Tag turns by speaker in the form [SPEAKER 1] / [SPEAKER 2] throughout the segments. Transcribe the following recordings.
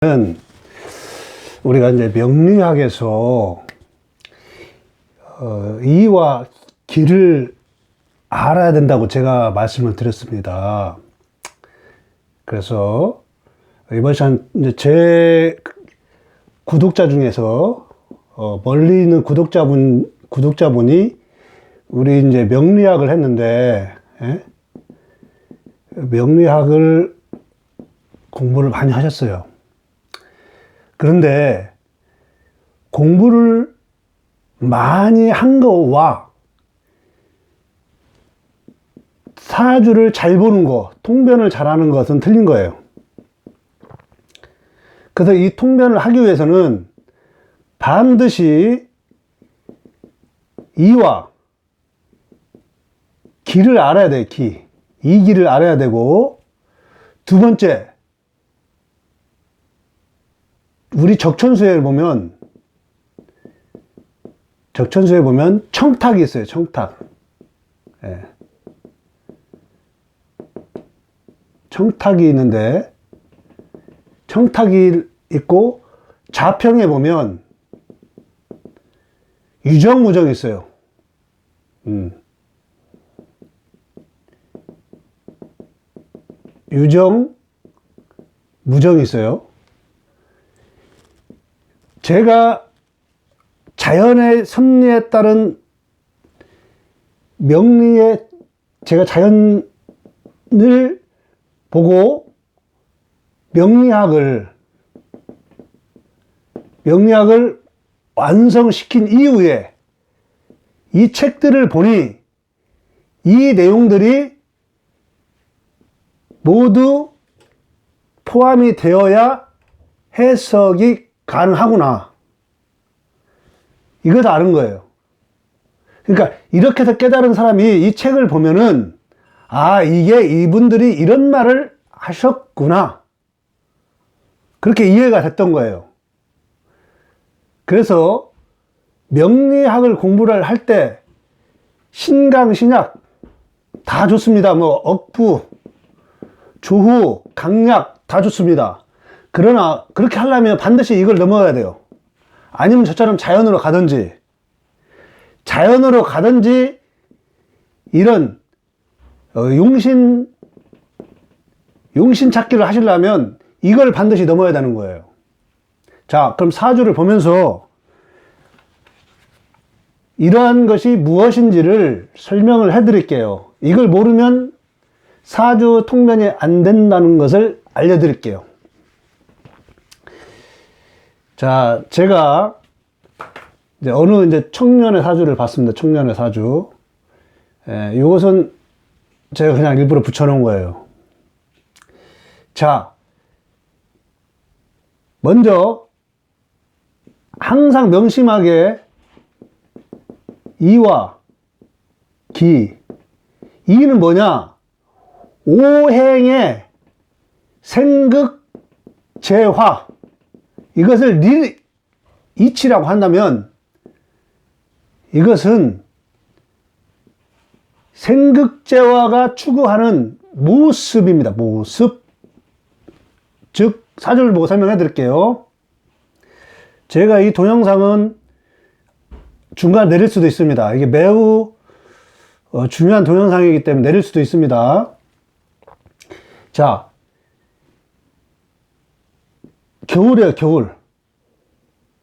[SPEAKER 1] 는 우리가 이제 명리학에서 이와 기를 알아야 된다고 제가 말씀을 드렸습니다. 그래서 이번 시간 이제 제 구독자 중에서 멀리 있는 구독자분이 우리 이제 명리학을 했는데, 명리학을 공부를 많이 하셨어요. 그런데 공부를 많이 한 거와 사주를 잘 보는 거, 통변을 잘하는 것은 틀린 거예요. 그래서 이 통변을 하기 위해서는 반드시 이와 기를 알아야 돼요. 이 기를 알아야 되고, 두 번째, 우리 적천수에 보면 청탁이 있어요. 청탁. 예. 청탁이 있는데, 청탁이 있고 자평에 보면 유정무정이 있어요. 유정, 무정이 있어요. 제가 자연의 섭리에 따른 명리에 제가 자연을 보고 명리학을 완성시킨 이후에 이 책들을 보니 이 내용들이 모두 포함이 되어야 해석이 가능하구나. 이걸 아는 거예요. 그러니까 이렇게 해서 깨달은 사람이 이 책을 보면은 이게 이분들이 이런 말을 하셨구나. 그렇게 이해가 됐던 거예요. 그래서 명리학을 공부를 할 때 신강, 신약 다 좋습니다. 뭐 억부, 조후, 강약 다 좋습니다. 그러나 그렇게 하려면 반드시 이걸 넘어가야 돼요. 아니면 저처럼 자연으로 가든지 이런 용신 찾기를 하시려면 이걸 반드시 넘어야 되는 거예요. 자, 그럼 사주를 보면서 이러한 것이 무엇인지를 설명을 해 드릴게요. 이걸 모르면 사주 통변이 안 된다는 것을 알려드릴게요. 자, 제가 이제 청년의 사주를 봤습니다. 청년의 사주. 이것은 제가 그냥 일부러 붙여놓은 거예요. 자, 먼저 항상 명심하게 이와 기. 이는 뭐냐? 오행의 생극재화. 이것을 이치라고 한다면 이것은 생극재화가 추구하는 모습입니다. 모습. 즉 사주를 보고 설명해 드릴게요. 제가 이 동영상은 중간에 내릴 수도 있습니다. 이게 매우 중요한 동영상이기 때문에 내릴 수도 있습니다. 자, 겨울이에요. 겨울.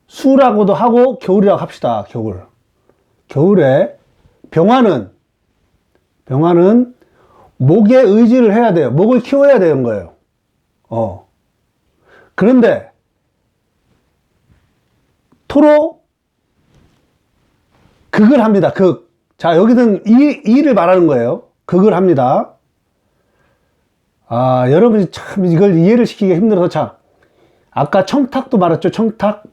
[SPEAKER 1] 수라고도 하고 겨울이라고 합시다. 겨울에 병화는 목에 의지를 해야 돼요. 목을 키워야 되는 거예요. 그런데 토로 극을 합니다. 극. 자, 여기는 이를 말하는 거예요. 극을 합니다. 여러분이 참 이걸 이해를 시키기가 힘들어서 참. 아까 청탁도 말했죠. 청탁.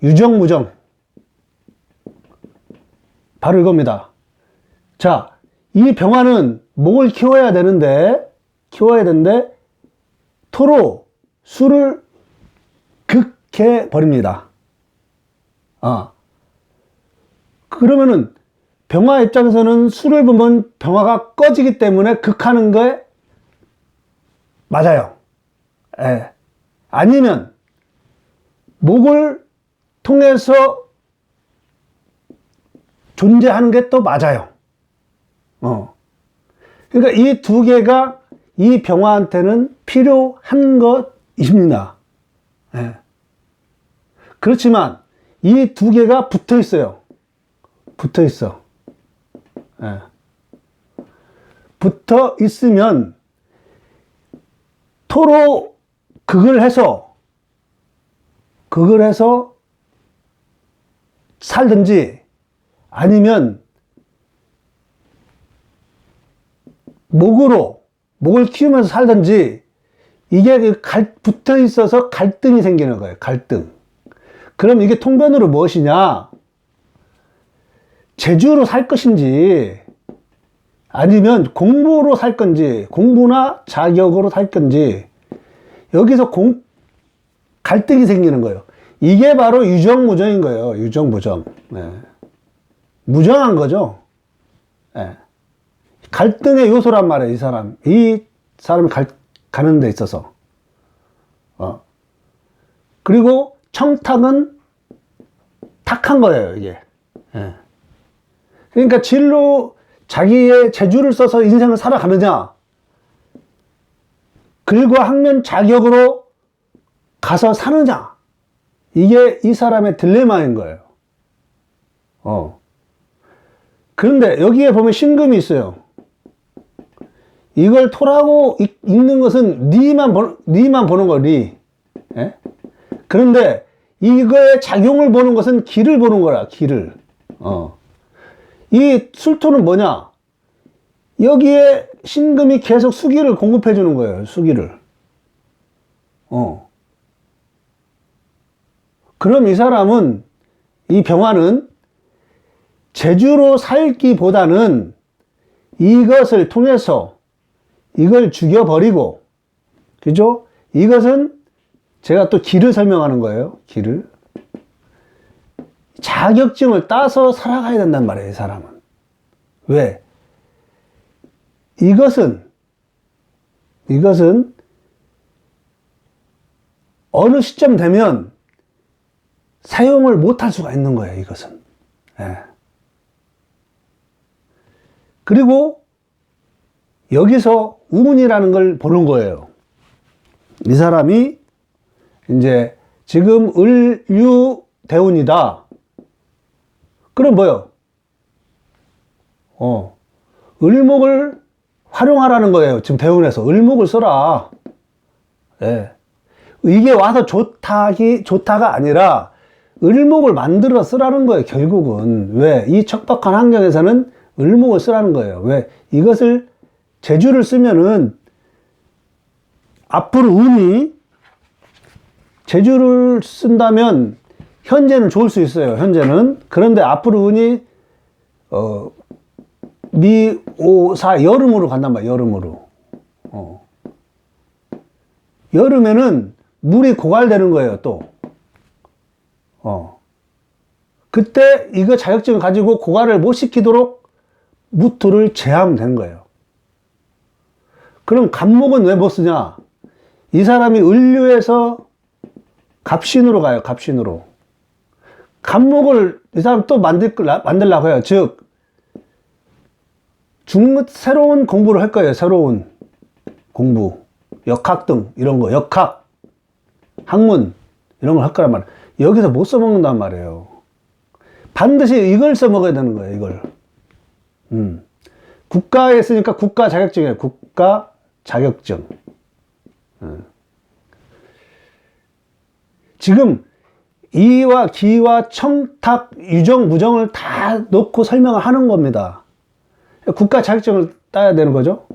[SPEAKER 1] 유정무정. 바로 이겁니다. 자, 이 병화는 목을 키워야 되는데 토로 수를 극해 버립니다. 그러면은 병화 입장에서는 수를 보면 병화가 꺼지기 때문에 극하는 거에 맞아요. 예. 아니면 목을 통해서 존재하는 게 또 맞아요. 그러니까 이 두 개가 이 병화한테는 필요한 것입니다. 예. 그렇지만 이 두 개가 붙어 있어요. 붙어 있어. 예. 붙어 있으면 토로 극을 해서 살든지 아니면 목을 키우면서 살든지 이게 붙어 있어서 갈등이 생기는 거예요. 갈등. 그럼 이게 통변으로 무엇이냐? 재주로 살 것인지 아니면 공부로 살 건지 공부나 자격으로 살 건지 여기서 갈등이 생기는 거예요. 이게 바로 유정무정인 거예요. 유정무정. 네. 무정한 거죠. 네. 갈등의 요소란 말이에요. 이 사람이 가는 데 있어서. 그리고 청탁은 탁한 거예요. 이게. 네. 그러니까 자기의 재주를 써서 인생을 살아가느냐, 글과 학면 자격으로 가서 사느냐, 이게 이 사람의 딜레마인 거예요. 그런데 여기에 보면 신금이 있어요. 이걸 토라고 읽는 것은 니만 보는 거, 리. 예? 그런데 이거의 작용을 보는 것은 기를 보는 거라, 기를. 이 술토는 뭐냐? 여기에 신금이 계속 수기를 공급해 주는 거예요. 수기를. 그럼 이 사람은, 이 병화는 재주로 살기보다는 이것을 통해서 이걸 죽여버리고, 그죠? 이것은 제가 또 기를 설명하는 거예요. 기를. 자격증을 따서 살아가야 된단 말이에요, 이 사람은. 왜? 이것은 어느 시점 되면 사용을 못할 수가 있는 거예요, 이것은. 예. 그리고 여기서 운이라는 걸 보는 거예요. 이 사람이 이제 지금 을유대운이다. 그럼 뭐요? 을목을 활용하라는 거예요. 지금 대운에서 을목을 써라. 예. 이게 와서 좋다가 아니라 을목을 만들어 쓰라는 거예요. 결국은. 왜? 이 척박한 환경에서는 을목을 쓰라는 거예요. 왜? 이것을 재주를 쓰면은 앞으로 운이 재주를 쓴다면 현재는 좋을 수 있어요. 현재는. 그런데 앞으로 운이 미오사 여름으로 간단 말이에요. 여름으로. 여름에는 물이 고갈되는 거예요. 또. 그때 이거 자격증을 가지고 고갈을 못 시키도록 무토를 제하면 되는 거예요. 그럼 갑목은 왜 못 쓰냐? 이 사람이 을류에서 갑신으로 가요. 갑신으로. 갑목을 이 사람 또 만들려고 해요. 즉, 새로운 공부를 할 거예요. 새로운 공부. 역학 등, 이런 거. 역학, 학문, 이런 걸 할 거란 말이에요. 여기서 못 써먹는단 말이에요. 반드시 이걸 써먹어야 되는 거예요. 이걸. 국가에 쓰니까 국가 자격증이에요. 국가 자격증. 지금 이와 기와 청탁, 유정, 무정을 다 놓고 설명을 하는 겁니다. 국가 자격증을 따야 되는 거죠.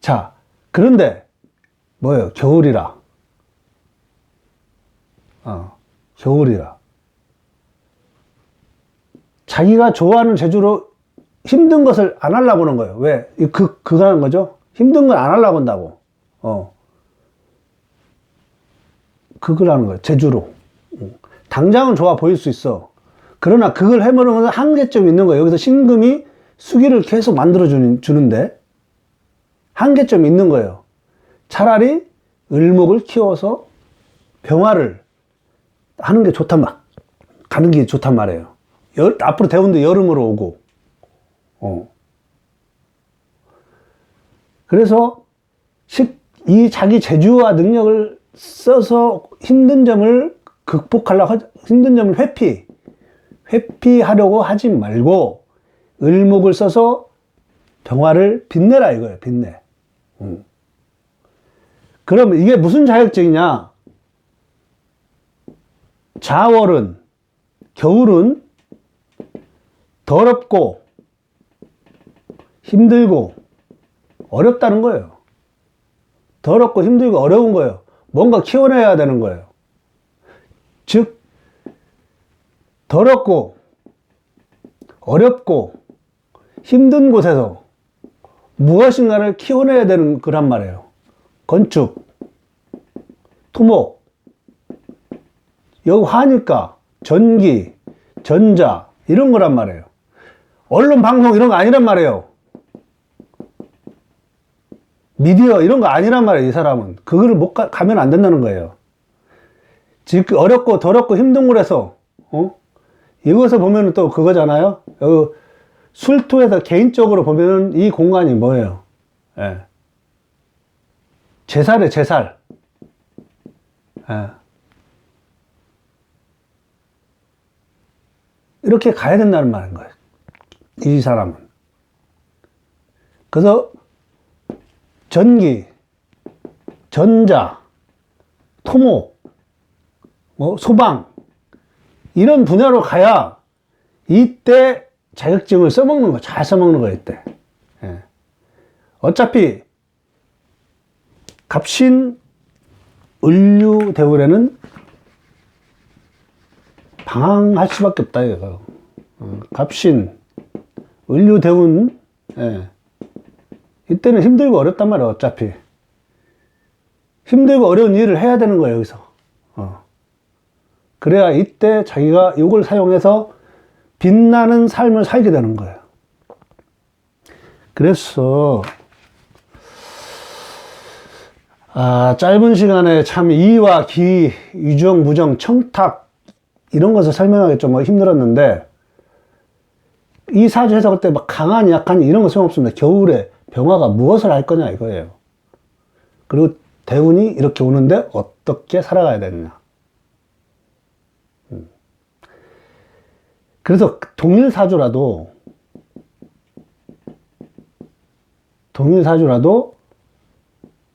[SPEAKER 1] 자, 그런데 뭐예요? 겨울이라. 겨울이라. 자기가 좋아하는 재주로 힘든 것을 안 하려고 하는 거예요. 왜? 그거 하는 거죠? 힘든 걸 안 하려고 한다고. 그걸 하는 거예요. 재주로. 당장은 좋아 보일 수 있어. 그러나 그걸 해보는 건 한계점이 있는 거예요. 여기서 신금이 수기를 계속 만들어 주는데 한계점이 있는 거예요. 차라리 을목을 키워서 병화를 하는 게 좋단 말, 가는 게 좋단 말이에요. 앞으로 대운도 여름으로 오고, 그래서 이 자기 재주와 능력을 써서 힘든 점을 힘든 점을 회피하려고 하지 말고, 을목을 써서 병화를 빛내라 이거예요, 빛내. 그러면 이게 무슨 자격증이냐? 자월은, 겨울은 더럽고, 힘들고, 어렵다는 거예요. 더럽고 힘들고 어려운 거예요. 뭔가 키워내야 되는 거예요. 즉, 더럽고, 어렵고, 힘든 곳에서 무엇인가를 키워내야 되는 거란 말이에요. 건축, 토목, 여기 화니까 전기, 전자 이런 거란 말이에요. 언론, 방송 이런 거 아니란 말이에요. 미디어 이런 거 아니란 말이에요. 이 사람은 그거를 가면 안 된다는 거예요. 즉 어렵고 더럽고 힘든 곳에서 이것을 보면 또 그거잖아요. 여기 술토에서 개인적으로 보면은 이 공간이 뭐예요? 예. 제살이에요, 제살. 예. 이렇게 가야 된다는 말인 거예요. 이 사람은. 그래서 전기, 전자, 토목, 소방 이런 분야로 가야 이때 자격증을 써먹는 거, 잘 써먹는 거예요, 이때. 예. 어차피 갑신, 을류, 대운에는 방황할 수밖에 없다, 이거. 갑신, 을류, 대운, 예. 이때는 힘들고 어렵단 말이에요, 어차피. 힘들고 어려운 일을 해야 되는 거예요, 여기서. 그래야 이때 자기가 이걸 사용해서 빛나는 삶을 살게 되는 거예요. 그래서, 짧은 시간에 참 이와 기, 유정, 무정, 청탁, 이런 것을 설명하기 좀 힘들었는데, 이 사주 해석할 때 막 강한, 약한 이런 거 소용없습니다. 겨울에 병화가 무엇을 할 거냐 이거예요. 그리고 대운이 이렇게 오는데 어떻게 살아가야 되느냐. 그래서 동일사주라도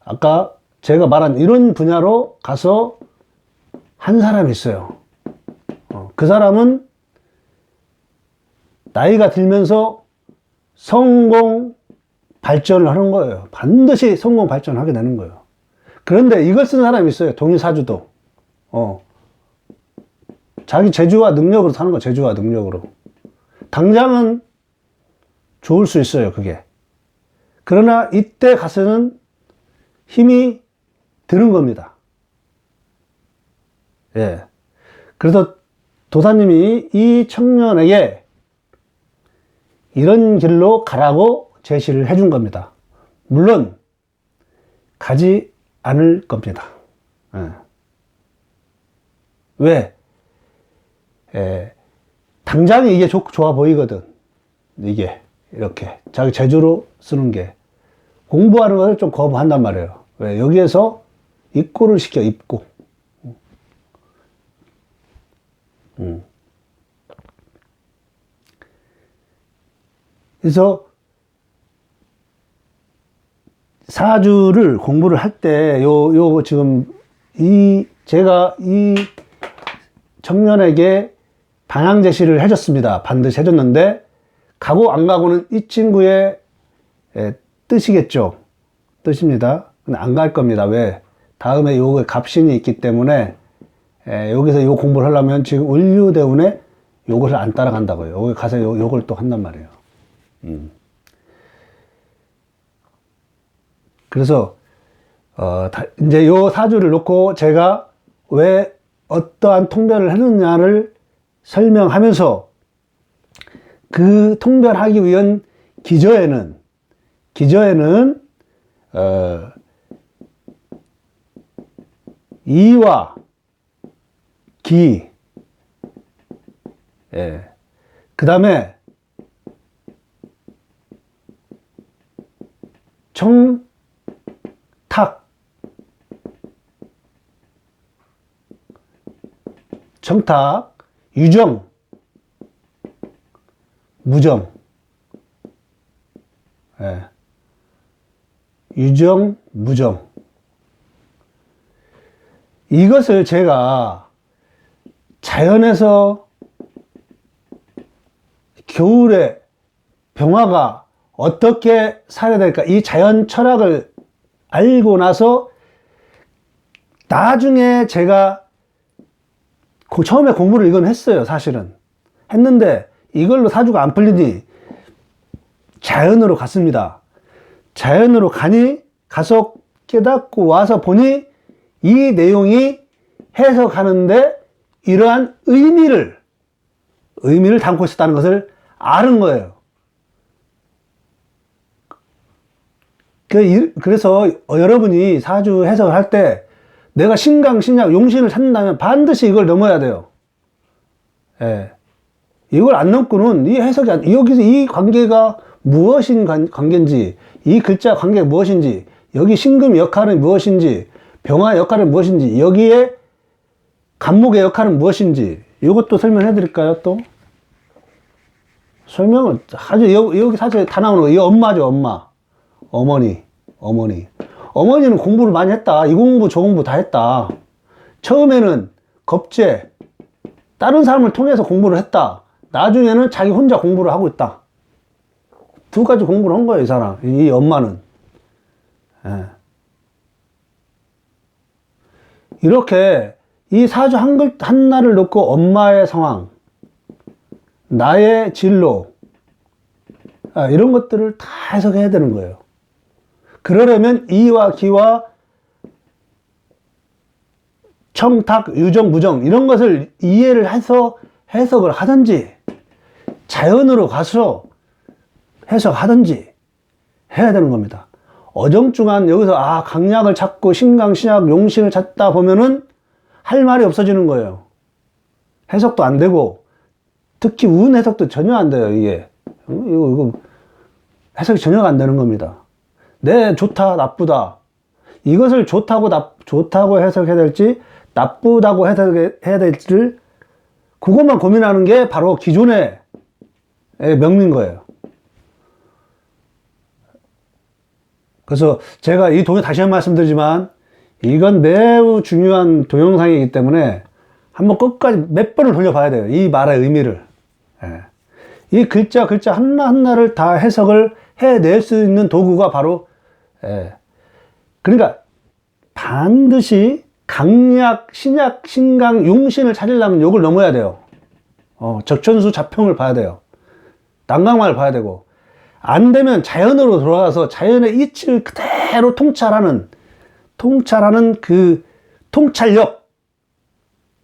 [SPEAKER 1] 아까 제가 말한 이런 분야로 가서 한 사람이 있어요. 그 사람은 나이가 들면서 성공 발전을 하는 거예요. 반드시 성공 발전을 하게 되는 거예요. 그런데 이걸 쓰는 사람이 있어요. 동일사주도. 자기 재주와 능력으로 사는 거예요. 재주와 능력으로. 당장은 좋을 수 있어요. 그게. 그러나 이때 가서는 힘이 드는 겁니다. 예. 그래서 도사님이 이 청년에게 이런 길로 가라고 제시를 해준 겁니다. 물론 가지 않을 겁니다. 예. 왜? 당장에 이게 좋아 보이거든. 이게 이렇게 자기 재주로 쓰는 게 공부하는 것을 좀 거부한단 말이에요. 왜? 여기에서 입고를 시켜, 입고. 그래서 사주를 공부를 할 때 요 지금 제가 이 청년에게 방향 제시를 해줬습니다. 반드시 해줬는데 가고 안 가고는 이 친구의 뜻이겠죠. 뜻입니다. 근데 안 갈 겁니다. 왜? 다음에 요거 갑신이 있기 때문에 여기서 요 공부를 하려면 지금 을류대운에 요것을 안 따라간다고요. 여기 가서 요걸 또 한단 말이에요. 그래서 이제 요 사주를 놓고 제가 왜 어떠한 통변을 했느냐를 설명하면서 그 통변하기 위한 기저에는 이와 기, 예. 그 다음에 청탁, 유정, 무정, 예. 유정, 무정. 이것을 제가 자연에서 겨울에 병화가 어떻게 살아야 될까, 이 자연 철학을 알고 나서 나중에 제가 처음에 공부를 이건 했어요. 사실은 했는데 이걸로 사주가 안 풀리니 자연으로 갔습니다. 자연으로 가서 깨닫고 와서 보니 이 내용이 해석하는데 이러한 의미를 담고 있었다는 것을 아는 거예요. 그래서 여러분이 사주 해석을 할 때 내가 신강, 신약, 용신을 찾는다면 반드시 이걸 넘어야 돼요. 예. 이걸 안 넘고는 이 해석이 여기서 이 관계가 무엇인 관계인지, 이 글자 관계가 무엇인지, 여기 신금의 역할은 무엇인지, 병화의 역할은 무엇인지, 여기에 간목의 역할은 무엇인지, 이것도 설명해 드릴까요, 또? 설명을 여기 사실 다 나오는 거, 이 엄마죠, 엄마. 어머니는 공부를 많이 했다. 이 공부, 저 공부 다 했다. 처음에는 겁제, 다른 사람을 통해서 공부를 했다. 나중에는 자기 혼자 공부를 하고 있다. 두 가지 공부를 한 거예요, 이 사람. 이 엄마는. 예. 이렇게 이 사주 하나를 놓고 엄마의 상황, 나의 진로, 이런 것들을 다 해석해야 되는 거예요. 그러려면 이와 기와 청탁, 유정, 무정 이런 것을 이해를 해서 해석을 하든지 자연으로 가서 해석하든지 해야 되는 겁니다. 어정쩡한 여기서 강약을 찾고 신강, 신약, 용신을 찾다 보면은 할 말이 없어지는 거예요. 해석도 안 되고 특히 운 해석도 전혀 안 돼요. 이게 이거 해석이 전혀 안 되는 겁니다. 네, 좋다, 나쁘다. 이것을 좋다고 해석해야 될지, 나쁘다고 해석해야 될지를, 그것만 고민하는 게 바로 기존의 명리인 거예요. 그래서 제가 이 다시 한번 말씀드리지만, 이건 매우 중요한 동영상이기 때문에 한번 끝까지 몇 번을 돌려봐야 돼요. 이 말의 의미를. 이 글자 하나하나를 다 해석을 해낼 수 있는 도구가 바로 그러니까 반드시 강약, 신약, 신강, 용신을 찾으려면 요걸 넘어야 돼요. 적천수 자평을 봐야 돼요. 난강화를 봐야 되고, 안 되면 자연으로 돌아가서 자연의 이치를 그대로 통찰하는 그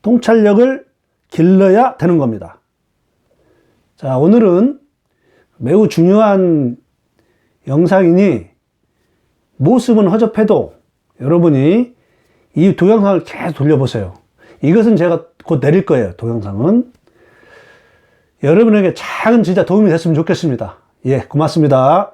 [SPEAKER 1] 통찰력을 길러야 되는 겁니다. 자, 오늘은 매우 중요한 영상이니 모습은 허접해도 여러분이 이 동영상을 계속 돌려보세요. 이것은 제가 곧 내릴 거예요. 동영상은 여러분에게 작은 진짜 도움이 됐으면 좋겠습니다. 예, 고맙습니다.